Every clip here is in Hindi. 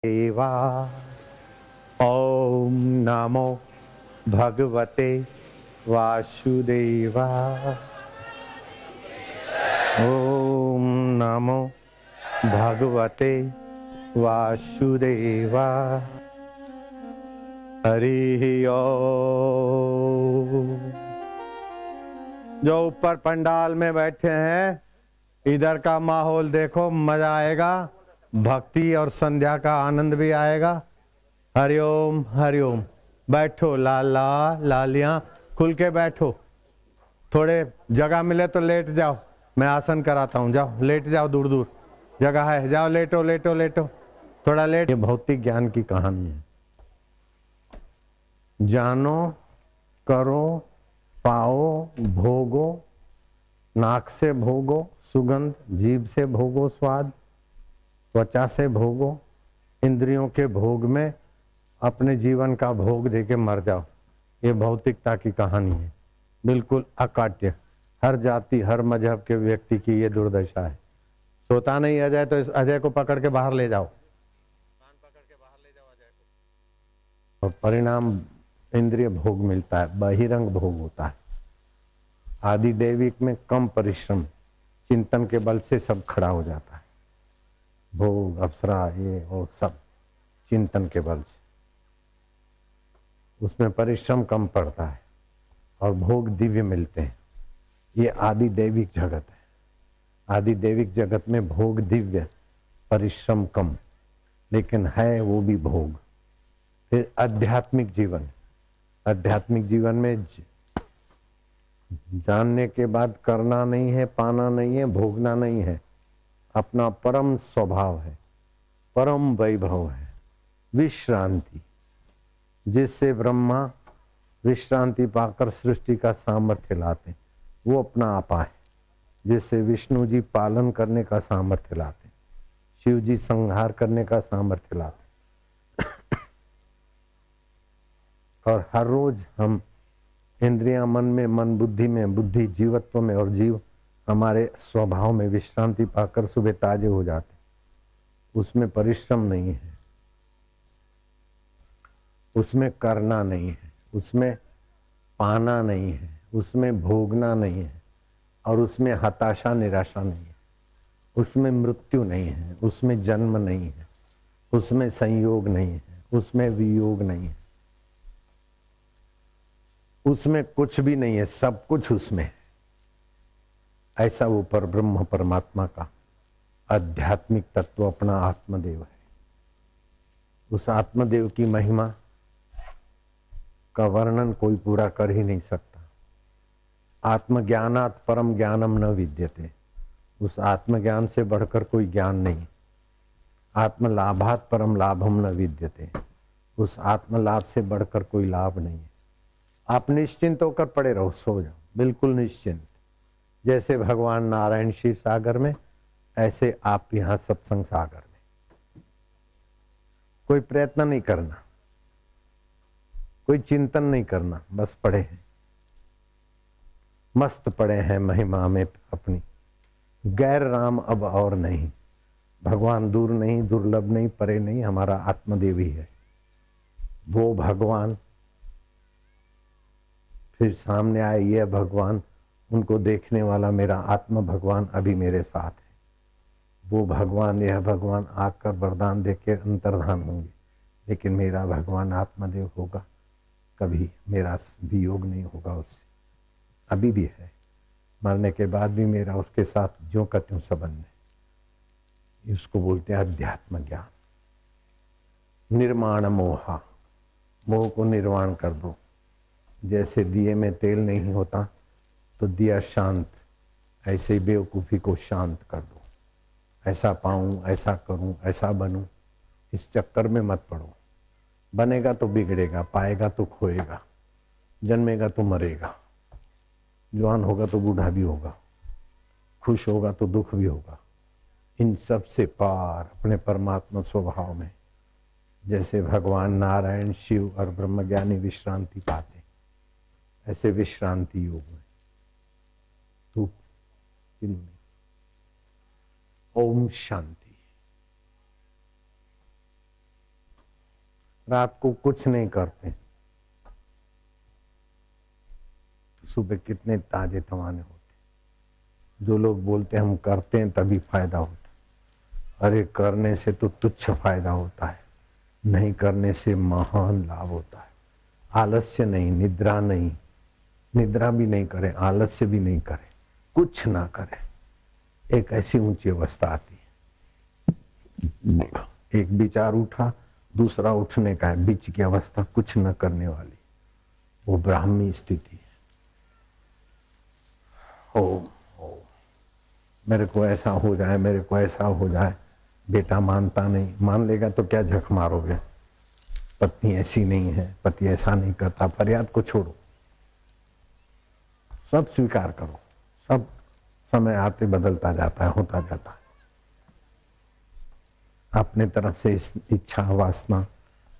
देवा। ओम नमो भगवते वासुदेवा। ओम नमो भगवते वासुदेवा। हरि ओम। जो ऊपर पंडाल में बैठे हैं, इधर का माहौल देखो, मजा आएगा। भक्ति और संध्या का आनंद भी आएगा। हरिओम हरिओम। बैठो लाला लालियां, खुल के बैठो। थोड़े जगह मिले तो लेट जाओ, मैं आसन कराता हूँ। जाओ लेट जाओ, दूर दूर जगह है, जाओ लेटो लेटो लेटो, थोड़ा लेट। ये भौतिक ज्ञान की कहानी है। जानो, करो, पाओ, भोगो। नाक से भोगो सुगंध, जीभ से भोगो स्वाद, त्वचा से भोगो। इंद्रियों के भोग में अपने जीवन का भोग देके मर जाओ। ये भौतिकता की कहानी है, बिल्कुल अकाट्य। हर जाति हर मजहब के व्यक्ति की ये दुर्दशा है। सोता नहीं अजय, तो इस अजय को पकड़ के बाहर ले जाओ, कान पकड़ के बाहर ले जाओ अजय को। और परिणाम इंद्रिय भोग मिलता है, बहिरंग भोग होता है। आदि दैविक में कम परिश्रम, चिंतन के बल से सब खड़ा हो जाता है। भोग अप्सरा ये वो सब चिंतन के बल से, उसमें परिश्रम कम पड़ता है और भोग दिव्य मिलते हैं। ये आदि दैविक जगत है। आदि दैविक जगत में भोग दिव्य, परिश्रम कम, लेकिन है वो भी भोग। फिर आध्यात्मिक जीवन, आध्यात्मिक जीवन में जानने के बाद करना नहीं है, पाना नहीं है, भोगना नहीं है। अपना परम स्वभाव है, परम वैभव है, विश्रांति। जिससे ब्रह्मा विश्रांति पाकर सृष्टि का सामर्थ्य लाते, वो अपना आपा है। जिससे विष्णु जी पालन करने का सामर्थ्य लाते, शिव जी संहार करने का सामर्थ्य लाते। और हर रोज हम इंद्रियां मन में, मन बुद्धि में, बुद्धि जीवत्व में, और जीव हमारे स्वभाव में विश्रांति पाकर सुबह ताजे हो जाते। उसमें परिश्रम नहीं है, उसमें करना नहीं है, उसमें पाना नहीं है, उसमें भोगना नहीं है, और उसमें हताशा निराशा नहीं है, उसमें मृत्यु नहीं है, उसमें जन्म नहीं है, उसमें संयोग नहीं है, उसमें वियोग नहीं है, उसमें कुछ भी नहीं है, सब कुछ उसमें है। ऐसा वो पर ब्रह्म परमात्मा का आध्यात्मिक तत्व अपना आत्मदेव है। उस आत्मदेव की महिमा का वर्णन कोई पूरा कर ही नहीं सकता। आत्मज्ञानात् परम ज्ञानम न विद्यते। उस आत्मज्ञान से बढ़कर कोई ज्ञान नहीं। आत्मलाभात् परम लाभम न विद्यते। उस आत्मलाभ से बढ़कर कोई लाभ नहीं है। आप निश्चिंत होकर पड़े रहो, सो जाओ, बिल्कुल निश्चिंत। जैसे भगवान नारायण क्षीर सागर में, ऐसे आप यहाँ सत्संग सागर में। कोई प्रयत्न नहीं करना, कोई चिंतन नहीं करना, बस पड़े हैं, मस्त पड़े हैं महिमा में अपनी। गैर राम अब और नहीं। भगवान दूर नहीं, दुर्लभ नहीं, परे नहीं, हमारा आत्मदेव ही है। वो भगवान फिर सामने आए, यह भगवान, उनको देखने वाला मेरा आत्म भगवान अभी मेरे साथ है। वो भगवान, यह भगवान आकर वरदान देके अंतर्धान होंगे, लेकिन मेरा भगवान आत्मदेव होगा, कभी मेरा वियोग नहीं होगा उससे। अभी भी है, मरने के बाद भी मेरा उसके साथ ज्यों का त्यों संबंध है। इसको बोलते हैं अध्यात्म ज्ञान। निर्माण मोहा, मोह को निर्वाण कर दो। जैसे दिए में तेल नहीं होता तो दिया शांत, ऐसे ही बेवकूफ़ी को शांत कर दो। ऐसा पाऊं, ऐसा करूं, ऐसा बनूं, इस चक्कर में मत पड़ो। बनेगा तो बिगड़ेगा, पाएगा तो खोएगा, जन्मेगा तो मरेगा, जवान होगा तो बूढ़ा भी होगा, खुश होगा तो दुख भी होगा। इन सब से पार अपने परमात्मा स्वभाव में, जैसे भगवान नारायण, शिव और ब्रह्मज्ञानी विश्रांति पाते, ऐसे विश्रांति योग में धूप नहीं। ओम शांति। रात को कुछ नहीं करते तो सुबह कितने ताजे तवाने होते। जो लोग बोलते हम करते हैं तभी फायदा होता, अरे करने से तो तुच्छ फायदा होता है, नहीं करने से महान लाभ होता है। आलस्य नहीं, निद्रा नहीं, निद्रा भी नहीं करें, आलस्य भी नहीं करें, कुछ ना करें, एक ऐसी ऊंची अवस्था आती है। एक विचार उठा, दूसरा उठने का है, बीच की अवस्था कुछ न करने वाली, वो ब्राह्मी स्थिति है। ओम ओम, मेरे को ऐसा हो जाए, मेरे को ऐसा हो जाए। बेटा मानता नहीं, मान लेगा तो क्या झक मारोगे? पत्नी ऐसी नहीं है, पति ऐसा नहीं करता, फरियाद को छोड़ो, सब स्वीकार करो, सब समय आते बदलता जाता है, होता जाता है। अपने तरफ से इस इच्छा वासना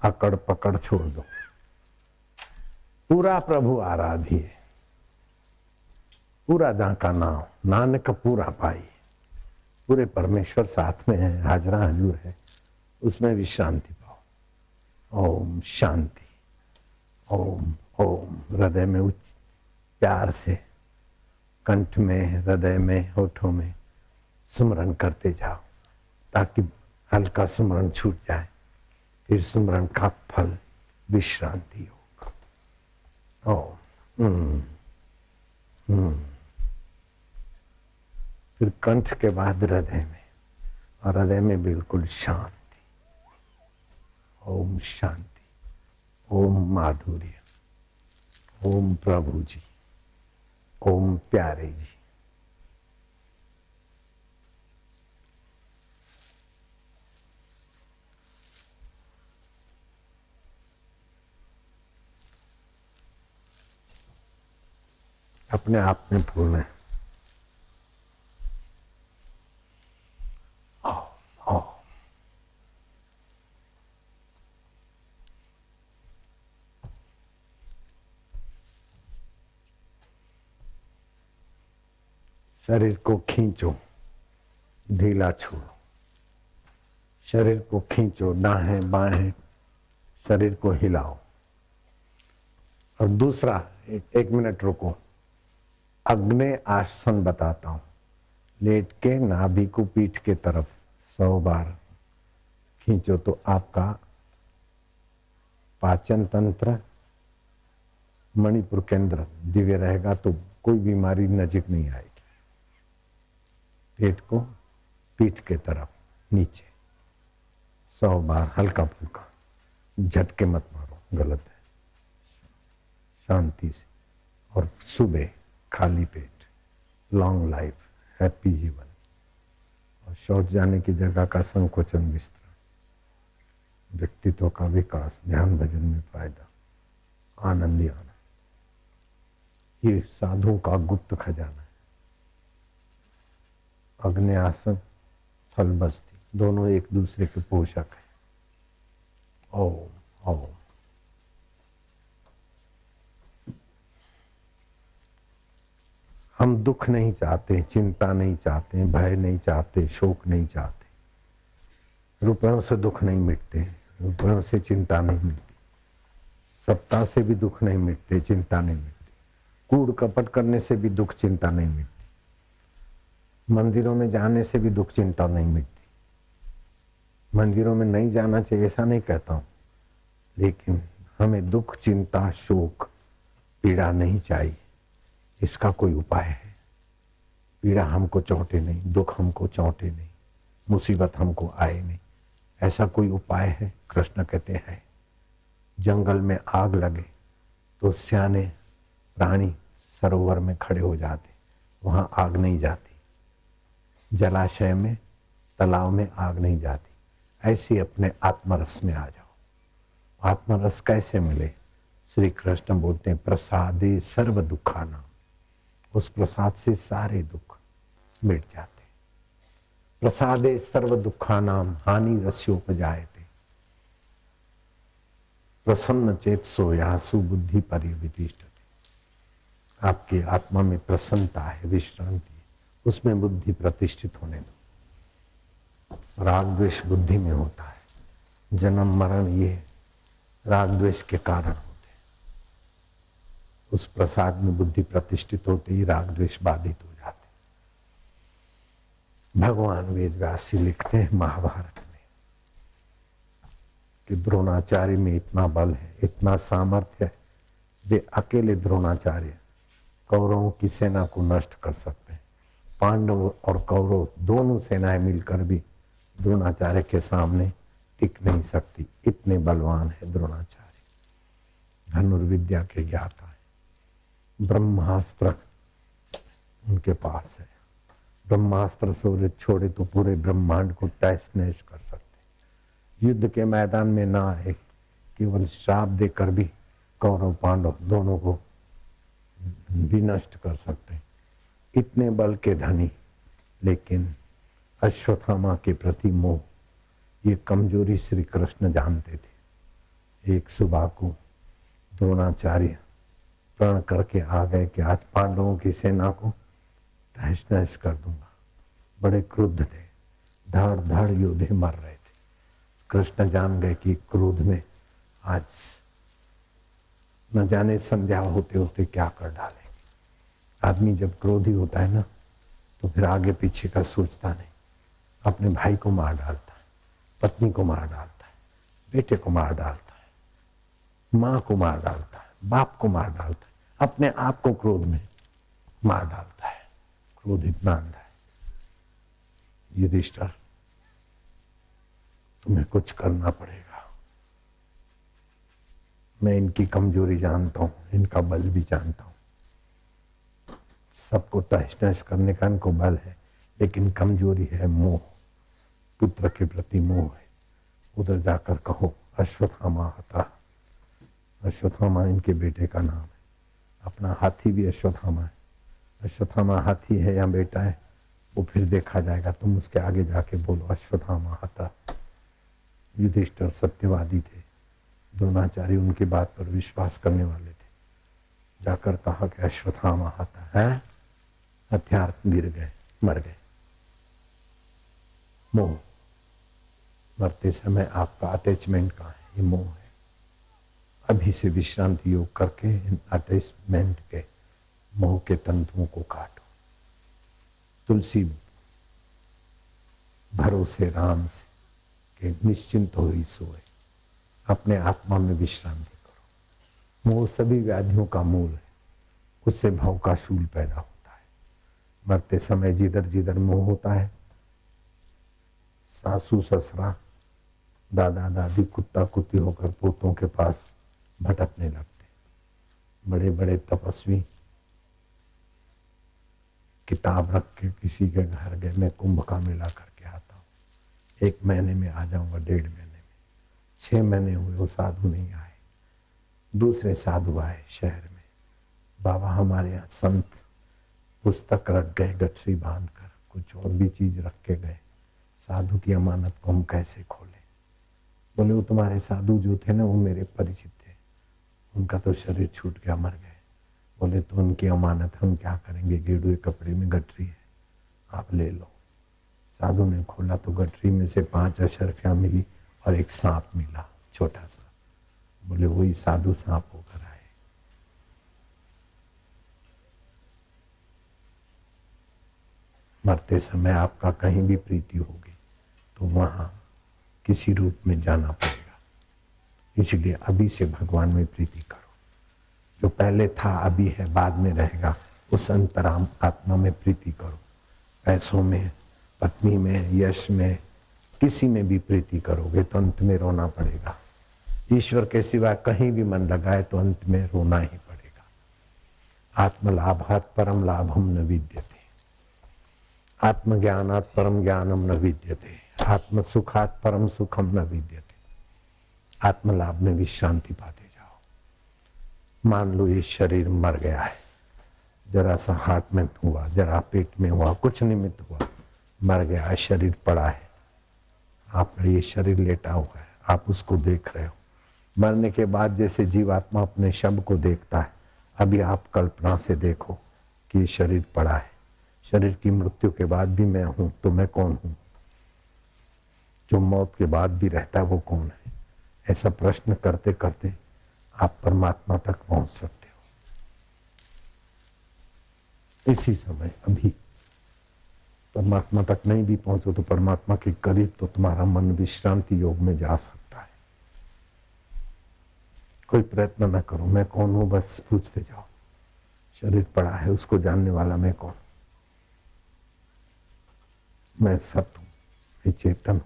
अकड़ पकड़ छोड़ दो। पूरा प्रभु आराधिए, पूरा जहां का नाम नानक पूरा पाई, पूरे परमेश्वर साथ में है, हाजरा हजूर है, उसमें भी शांति पाओ। ओम शांति, ओम ओम। हृदय में उच्च प्यार से, कंठ में, हृदय में, होठों में सुमरन करते जाओ, ताकि हल्का सुमरन छूट जाए, फिर सुमरन का फल विश्रांति होगा। ओम फिर कंठ के बाद हृदय में, और हृदय में बिल्कुल शांति। ओम शांति, ओम माधुर्य, ओम प्रभु जी, ओम प्यारे जी। अपने आप में पूर्ण है। शरीर को खींचो, ढीला छोड़ो। शरीर को खींचो, दाएं बाएं शरीर को हिलाओ। और दूसरा, एक मिनट रुको, अग्नि आसन बताता हूं। लेट के नाभि को पीठ के तरफ 100 बार खींचो तो आपका पाचन तंत्र, मणिपुर केंद्र दिव्य रहेगा, तो कोई बीमारी नजीक नहीं आएगी। पेट को पीठ के तरफ नीचे 100 बार हल्का फुल्का, झटके मत मारो, गलत है। शांति से, और सुबह खाली पेट, लॉन्ग लाइफ, हैप्पी जीवन, और शौच जाने की जगह का संकोचन विस्तरण, व्यक्तित्व का विकास, ध्यान भजन में फायदा, आनंद ही आनंद। ये साधु का गुप्त खजाना है। अग्नि आसन, थलबस्ती, दोनों एक दूसरे के पोषक है। ओम ओम। हम दुख नहीं चाहते, चिंता नहीं चाहते, भय नहीं चाहते, शोक नहीं चाहते। रुपयों से दुख नहीं मिटते, रुपयों से चिंता नहीं मिटती, सत्ता से भी दुख नहीं मिटते, चिंता नहीं मिटती, कूड़ कपट करने से भी दुख चिंता नहीं मिटती, मंदिरों में जाने से भी दुख चिंता नहीं मिटती। मंदिरों में नहीं जाना चाहिए ऐसा नहीं कहता हूं, लेकिन हमें दुख, चिंता, शोक, पीड़ा नहीं चाहिए। इसका कोई उपाय है? पीड़ा हमको चौंटे नहीं, दुख हमको चौंटे नहीं, मुसीबत हमको आए नहीं, ऐसा कोई उपाय है? कृष्ण कहते हैं, जंगल में आग लगे तो सियाने प्राणी सरोवर में खड़े हो जाते, वहां आग नहीं जाती। जलाशय में, तालाब में आग नहीं जाती। ऐसे अपने आत्मरस में आ जाओ। आत्मरस कैसे मिले? श्री कृष्ण बोलते हैं, प्रसादे सर्व दुखानाम। उस प्रसाद से सारे दुख मिट जाते। प्रसादे सर्व दुखानाम हानि रस्योपजायते, प्रसन्न चेत सोया सुबुद्धि परिवितिष्ठते। आपकी आत्मा में प्रसन्नता है, विश्रांति है, उसमें बुद्धि प्रतिष्ठित होने दो। राग द्वेष बुद्धि में होता है, जन्म मरण ये राग द्वेष के कारण होते। उस प्रसाद में बुद्धि प्रतिष्ठित होते ही राग द्वेष बाधित हो जाते। भगवान वेद व्यास जी लिखते हैं महाभारत में कि द्रोणाचार्य में इतना बल है, इतना सामर्थ्य है, वे अकेले द्रोणाचार्य कौरवों की सेना को नष्ट कर सकते हैं। पांडव और कौरव दोनों सेनाएं मिलकर भी द्रोणाचार्य के सामने टिक नहीं सकती, इतने बलवान है द्रोणाचार्य। धनुर्विद्या के ज्ञाता है। ब्रह्मास्त्र उनके पास है। ब्रह्मास्त्र से छोड़े तो पूरे ब्रह्मांड को तहस नहस कर सकते। युद्ध के मैदान में ना आए, केवल श्राप देकर भी कौरव पांडव दोनों को भी नष्ट कर सकते हैं। इतने बल के धनी, लेकिन अश्वत्थामा के प्रति मोह, ये कमजोरी श्री कृष्ण जानते थे। एक सुबह को द्रोणाचार्य प्रण करके आ गए कि आज पांडवों की सेना को तहस नहस कर दूंगा। बड़े क्रुद्ध थे, धड़ धड़ योद्धे मर रहे थे। कृष्ण जान गए कि क्रोध में आज न जाने संध्या होते होते क्या कर डालेंगे। आदमी जब क्रोधी होता है ना, तो फिर आगे पीछे का सोचता नहीं। अपने भाई को मार डालता है, पत्नी को मार डालता है, बेटे को मार डालता है, माँ को मार डालता है, बाप को मार डालता है, अपने आप को क्रोध में मार डालता है। क्रोध इतना अंधा है। युधिष्ठिर, तुम्हें कुछ करना पड़ेगा। मैं इनकी कमजोरी जानता हूं, इनका बल भी जानता हूं। सबको तहस नहस करने का इनको बल है, लेकिन कमजोरी है मोह, पुत्र के प्रति मोह है। उधर जाकर कहो अश्वत्थामा आता। अश्वत्थामा इनके बेटे का नाम है। अपना हाथी भी अश्वत्थामा है। अश्वत्थामा हाथी है या बेटा है वो फिर देखा जाएगा। तुम उसके आगे जाके बोलो अश्वत्थामा आता। युधिष्ठिर सत्यवादी थे, द्रोणाचार्य उनकी बात पर विश्वास करने वाले थे। जाकर कहा कि अश्वत्थामा आता है। हथियार गिर गए, मर गए। मोह, मरते समय आपका अटैचमेंट कहाँ है? ये मोह है। अभी से विश्रांति योग करके इन अटैचमेंट के मोह के तंतुओं को काटो। तुलसी भरोसे राम से कि निश्चिंत हो ही सोए। अपने आत्मा में विश्रांति करो। मोह सभी व्याधियों का मूल है। उससे भव का शूल पैदा होता है। मरते समय जिधर जिधर मोह होता है, सासू ससुरा, दादा दादी कुत्ता कुत्ती होकर पोतों के पास भटकने लगते। बड़े बड़े तपस्वी किताब रख के किसी के घर गए, मैं कुंभ का मेला करके आता हूँ, 1 महीने में आ जाऊंगा, 1.5 महीने में। 6 महीने हुए वो साधु नहीं आए। दूसरे साधु आए शहर में। बाबा हमारे यहाँ संत पुस्तक रख गए गठरी बांध कर, कुछ और भी चीज रख के गए। साधु की अमानत को हम कैसे खोलें? बोले वो तुम्हारे साधु जो थे ना वो मेरे परिचित थे, उनका तो शरीर छूट गया, मर गए। बोले तो उनकी अमानत हम क्या करेंगे? गेरुए कपड़े में गठरी है, आप ले लो। साधु ने खोला तो गठरी में से 5 अशर्फियां मिली और एक सांप मिला, छोटा सा। बोले वही साधु सांप होकर आए। मरते समय आपका कहीं भी प्रीति होगी तो वहां किसी रूप में जाना पड़ेगा। इसलिए अभी से भगवान में प्रीति करो। जो पहले था अभी है बाद में रहेगा, उस अंतराम आत्मा में प्रीति करो। पैसों में, पत्नी में, यश में, किसी में भी प्रीति करोगे तो अंत में रोना पड़ेगा। ईश्वर के सिवा कहीं भी मन लगाए तो अंत में रोना ही पड़ेगा। आत्मलाभात् परम लाभम न विद्यते, आत्मज्ञानात् परम ज्ञानम न विद्यते, आत्मसुखात् परम सुखम न विद्यते। आत्मलाभ में भी शांति पाते जाओ। मान लो ये शरीर मर गया है, जरा सा हार्ट में हुआ, जरा पेट में हुआ, कुछ निमित्त हुआ, मर गया, शरीर पड़ा है, आप ये शरीर लेटा हुआ है, आप उसको देख रहे हो। मरने के बाद जैसे जीवात्मा अपने शव को देखता है, अभी आप कल्पना से देखो कि ये शरीर पड़ा है। शरीर की मृत्यु के बाद भी मैं हूं, तो मैं कौन हूं? जो मौत के बाद भी रहता है वो कौन है? ऐसा प्रश्न करते करते आप परमात्मा तक पहुंच सकते हो। इसी समय अभी परमात्मा तक नहीं भी पहुंचो तो परमात्मा के करीब तो तुम्हारा मन विश्रांति योग में जा सकता है। कोई प्रयत्न न करो मैं कौन हूं, बस पूछते जाओ। शरीर पड़ा है, उसको जानने वाला मैं कौन? मैं सत्य हूं, मैं चेतन हूं,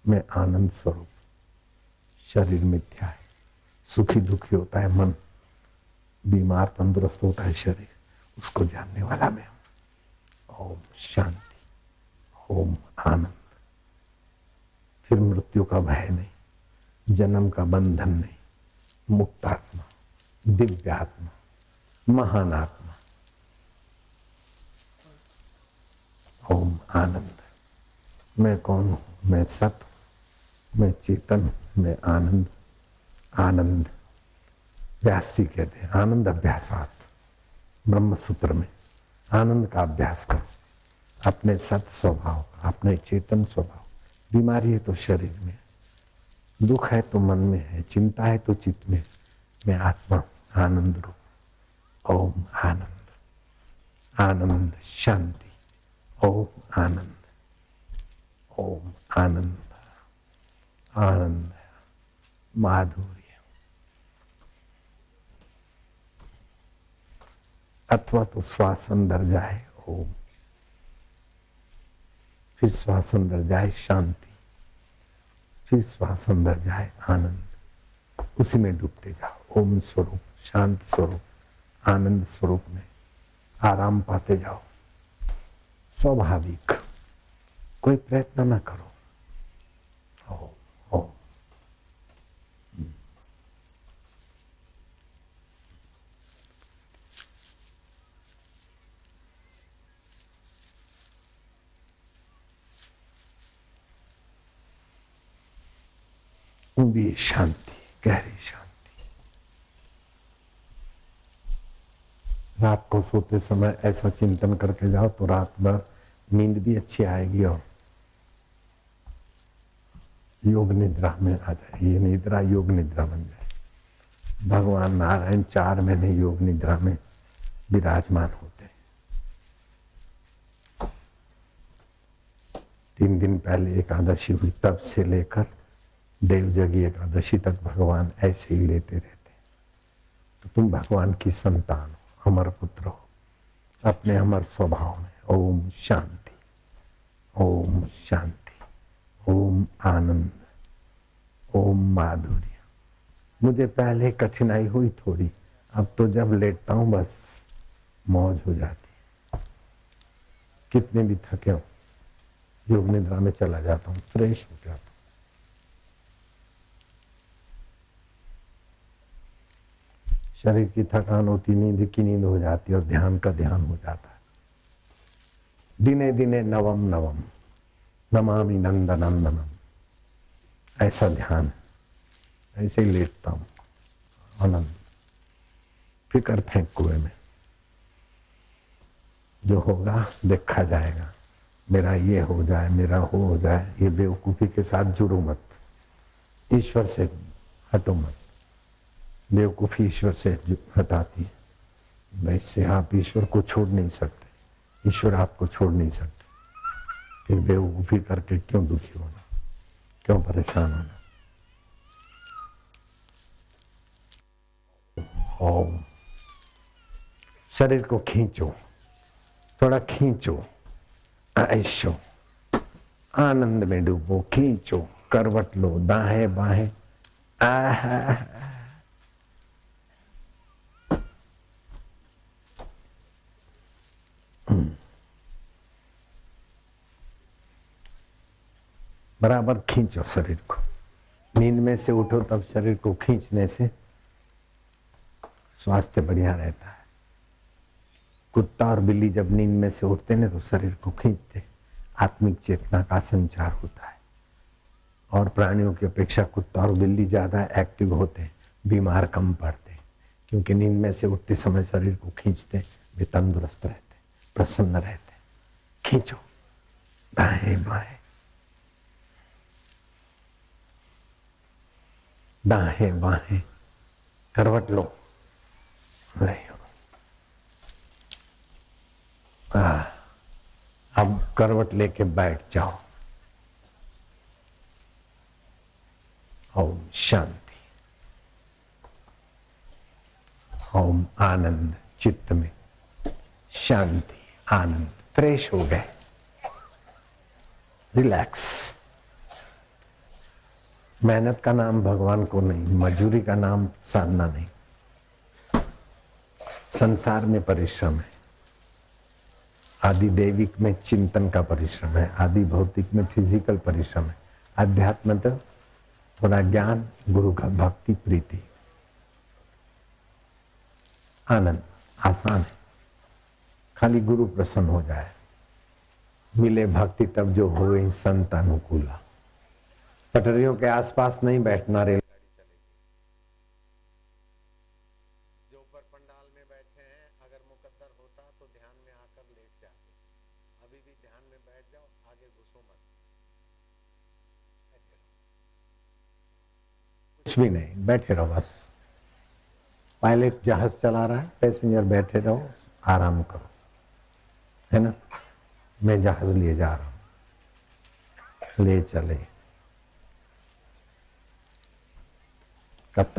मैं आनंद स्वरूप। शरीर मिथ्या है, सुखी दुखी होता है मन, बीमार तंदुरुस्त होता है शरीर, उसको जानने वाला मैं हूं। ओम शांति, ओम आनंद। फिर मृत्यु का भय नहीं, जन्म का बंधन नहीं, मुक्तात्मा, दिव्यात्मा, महान आत्मा। ओम आनंद। मैं कौन हूं? मैं सत्य, मैं चेतन, मैं आनंद। आनंद व्यास जी कहते हैं आनंद अभ्यासात, ब्रह्म सूत्र में आनंद का अभ्यास करो अपने सत्य स्वभाव का, अपने चेतन स्वभाव। बीमारी है तो शरीर में, दुख है तो मन में है, चिंता है तो चित्त में। मैं आत्मा आनंद रूप। ओम आनंद, आनंद शांति। ओम आनंद, ओम आनंद, आनंद माधुर्य। अथवा तो श्वास अंदर जाए ओम, फिर श्वास अंदर जाए शांति, फिर श्वास अंदर जाए आनंद। उसी में डूबते जाओ। ओम स्वरूप, शांत स्वरूप, आनंद स्वरूप में आराम पाते जाओ। स्वाभाविक, कोई प्रयत्न ना करो। ओम, ओम। भी शांति, गहरी शांति। रात को सोते समय ऐसा चिंतन करके जाओ तो रात भर नींद भी अच्छी आएगी और योग निद्रा में आ जाए। ये निद्रा योग निद्रा बन जाए। भगवान नारायण 4 महीने योग निद्रा में विराजमान होते। 3 दिन पहले एकादशी हुई, तब से लेकर देवजगी एकादशी तक भगवान ऐसे ही लेते रहते। तो तुम भगवान की संतान हो, अमर पुत्र हो, अपने अमर स्वभाव में। ओम शांति, ओम शांति, ओम आनंद, ओम माधुर्य। मुझे पहले कठिनाई हुई थोड़ी, अब तो जब लेटता हूं बस मौज हो जाती। कितने भी थके हो योग निद्रा में चला जाता हूं, फ्रेश हो जाता हूं। शरीर की थकान होती, नींद की नींद हो जाती और ध्यान का ध्यान हो जाता है। दिने दिने नवम नवम नमामि नंद नंदनम, ऐसा ध्यान। ऐसे ही लेटता हूं आनंद। फिकर फेंक कुएं में, जो होगा देखा जाएगा। मेरा ये हो जाए, मेरा हो जाए, ये बेवकूफी के साथ जुड़ो मत। ईश्वर से हटो मत। बेवकूफी ईश्वर से हटाती है। वैसे आप ईश्वर को छोड़ नहीं सकते, ईश्वर आपको छोड़ नहीं सकते। फिर बेवकूफी करके क्यों दुखी होना, क्यों परेशान होना। ओम। शरीर को खींचो, थोड़ा खींचो, ऐशो आनंद में डूबो। खींचो, करवट लो, दाएं बाएं। बराबर खींचो शरीर को। नींद में से उठो तब शरीर को खींचने से स्वास्थ्य बढ़िया रहता है। कुत्ता और बिल्ली जब नींद में से उठते ना तो शरीर को खींचते, आत्मिक चेतना का संचार होता है। और प्राणियों की अपेक्षा कुत्ता और बिल्ली ज्यादा एक्टिव होते, बीमार कम पड़ते, क्योंकि नींद में से उठते समय शरीर को खींचते, वे तंदुरुस्त रहते, प्रसन्न रहते। खींचो दाएं बाएं। दाएं बाएं करवट लो। अब करवट लेके बैठ जाओ। ओम शांति। ओम आनंद। चित्त में शांति आनंद, फ्रेश हो गए, रिलैक्स। मेहनत का नाम भगवान को नहीं, मजूरी का नाम साधना नहीं। संसार में परिश्रम है, आदि दैविक में चिंतन का परिश्रम है, आदि भौतिक में फिजिकल परिश्रम है, अध्यात्म तो थोड़ा ज्ञान, गुरु का भक्ति, प्रीति, आनंद आसान है। खाली गुरु प्रसन्न हो जाए, मिले भक्ति तब जो होए संत अनुकूला। पटरियों के आसपास नहीं बैठना, रेलगाड़ी चलेगी। जो ऊपर पंडाल में बैठे हैं, अगर मुकद्दर होता तो ध्यान में आकर लेट जाते। अभी भी ध्यान में बैठ जाओ, आगे घुसो मत। कुछ भी नहीं, बैठे रहो बस। पायलट जहाज चला रहा है, पैसेंजर बैठे रहो, आराम करो, है ना। मैं जहाज लिए जा रहा हूं, ले चले। कब